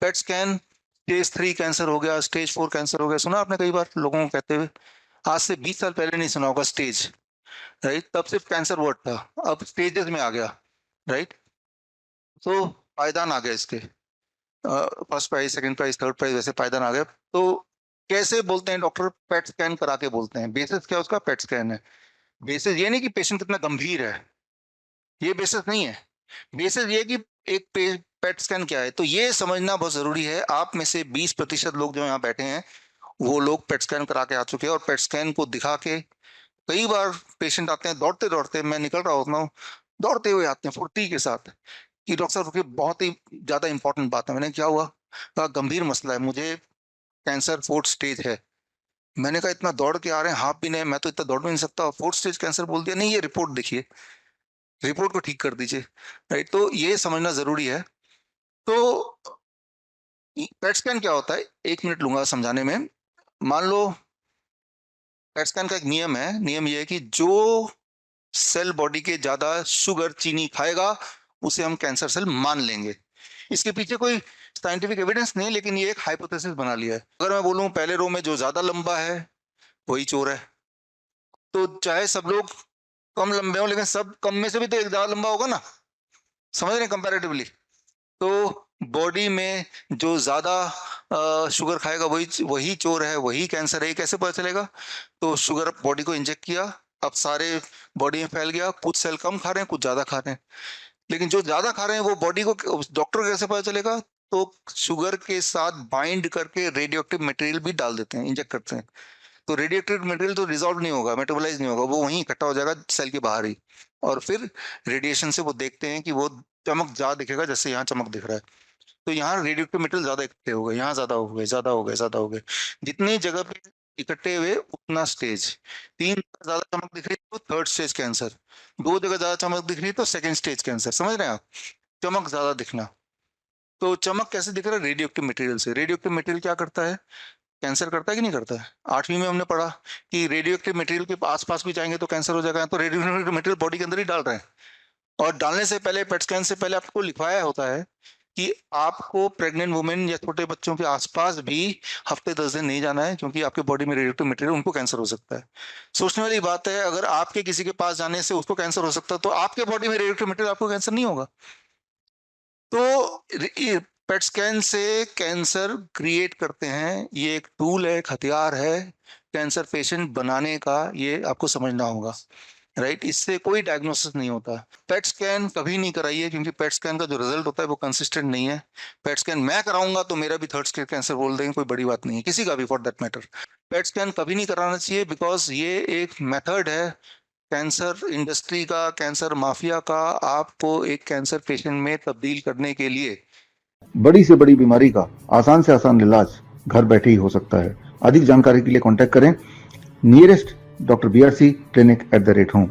PET scan, stage 3 cancer हो गया, stage 4 cancer हो गया, सुना आपने कई बार लोगों को कहते हुए। आज से 20 साल पहले नहीं सुना होगा स्टेज, राइट? तब सिर्फ कैंसर वर्ड था, अब स्टेजेस में आ गया, राइट? तो पायदान आ गया इसके, first prize, second prize, third prize, वैसे पायदान आ गया। तो कैसे बोलते हैं डॉक्टर? पेट स्कैन करा के बोलते हैं। बेसिस क्या उसका? पेट स्कैन है। बेसिस ये नहीं कि पेशेंट कितना गंभीर है, ये बेसिस नहीं है। बेसिस ये कि एक पेट स्कैन क्या है, तो ये समझना बहुत जरूरी है। आप में से 20% लोग जो यहाँ बैठे हैं वो लोग पेट स्कैन करा के आ चुके हैं, और पेट स्कैन को दिखा के कई बार पेशेंट आते हैं दौड़ते दौड़ते, मैं निकल रहा होता हूँ, दौड़ते हुए आते हैं फुर्ती के साथ कि डॉक्टर साहब रुकिए, बहुत ही ज्यादा इंपॉर्टेंट बात है। मैंने क्या हुआ? कहा गंभीर मसला है, मुझे कैंसर 4th स्टेज है। मैंने कहा इतना दौड़ के आ रहे हैं, हाफ भी नहीं, मैं तो इतना दौड़ भी नहीं सकता, 4th स्टेज कैंसर बोल दिया। नहीं, ये रिपोर्ट देखिए, रिपोर्ट को ठीक कर दीजिए, राइट? तो ये समझना जरूरी है। तो पेट स्कैन क्या होता है, 1 मिनट लूंगा समझाने में। मान लो पेट स्कैन का एक नियम है, नियम ये है कि जो सेल बॉडी के ज्यादा शुगर चीनी खाएगा उसे हम कैंसर सेल मान लेंगे। इसके पीछे कोई साइंटिफिक एविडेंस नहीं, लेकिन ये एक हाइपोथेसिस बना लिया है। अगर मैं बोलूं पहले रो में जो ज्यादा लंबा है वही चोर है, तो चाहे सब लोग कम लंबे हो, लेकिन सब कम में से भी तो एक ज्यादा लंबा होगा ना, समझ रहे हैं कंपैरेटिवली? तो बॉडी में जो ज्यादा शुगर खाएगा वही वही चोर है, वही कैंसर है। कैसे पता चलेगा? तो शुगर बॉडी को इंजेक्ट किया, अब सारे बॉडी में फैल गया, कुछ सेल कम खा रहे हैं, कुछ ज्यादा खा रहे हैं। लेकिन जो ज्यादा खा रहे हैं वो बॉडी को, डॉक्टर को कैसे पता चलेगा? तो शुगर के साथ बाइंड करके रेडियो एक्टिव मटेरियल भी डाल देते हैं, इंजेक्ट करते हैं। तो रेडियो एक्टिव मटेरियल तो रिजॉल्व नहीं होगा, मेटाबोलाइज नहीं होगा, वो वहीं इकट्ठा हो जाएगा सेल के बाहर ही। और फिर रेडिएशन से वो देखते हैं कि वो चमक ज्यादा दिखेगा, जैसे यहाँ चमक दिख रहा है। तो यहाँ रेडियो एक्टिव मटेरियल ज्यादा इकट्ठे हो गए, यहाँ ज्यादा हो गए, ज्यादा हो गए, ज्यादा हो गए। जितनी जगह पे इकट्ठे हुए उतना स्टेज। 3 ज्यादा चमक दिख रही है तो 3rd स्टेज कैंसर, 2 जगह ज्यादा चमक दिख रही है तो 2nd स्टेज कैंसर। समझ रहे हैं आप? चमक ज्यादा दिखना। तो चमक कैसे दिख रहा है? रेडियो एक्टिव मटेरियल से। रेडियो एक्टिव मटेरियल क्या करता है? कैंसर करता है कि नहीं करता है? 8वीं में हमने पढ़ा कि रेडियो एक्टिव मटेरियल के आसपास भी जाएंगे तो कैंसर हो जाएगा। तो रेडियो एक्टिव मटेरियल बॉडी के अंदर ही डाल रहे हैं, और डालने से पहले, पेट स्कैन से पहले आपको लिखवाया होता है कि आपको प्रेग्नेंट वुमेन या छोटे बच्चों के आसपास भी हफ्ते 10 दिन नहीं जाना है, क्योंकि आपके बॉडी में रेडियो एक्टिव मटेरियल, उनको कैंसर हो सकता है। सोचने वाली बात है, अगर आपके किसी के पास जाने से उसको कैंसर हो सकता है, तो आपके बॉडी में रेडियो एक्टिव मटेरियल, आपको कैंसर नहीं होगा। तो पेट स्कैन से कैंसर क्रिएट करते हैं, ये एक टूल है, एक हथियार है कैंसर पेशेंट बनाने का, ये आपको समझना होगा, राइट? इससे कोई डायग्नोसिस नहीं होता। पेट स्कैन कभी नहीं कराइए, क्योंकि पेट स्कैन का जो रिजल्ट होता है वो कंसिस्टेंट नहीं है। पेट स्कैन मैं कराऊंगा तो मेरा भी 3rd स्टेज कैंसर बोल देंगे, कोई बड़ी बात नहीं है, किसी का भी for that matter. PET scan कभी नहीं कराना चाहिए, बिकॉज ये एक मेथड है कैंसर इंडस्ट्री का, कैंसर माफिया का, आपको एक कैंसर पेशेंट में तब्दील करने के लिए। बड़ी से बड़ी बीमारी का आसान से आसान इलाज घर बैठे ही हो सकता है। अधिक जानकारी के लिए कांटेक्ट करें नियरेस्ट डॉक्टर BRC clinic@home।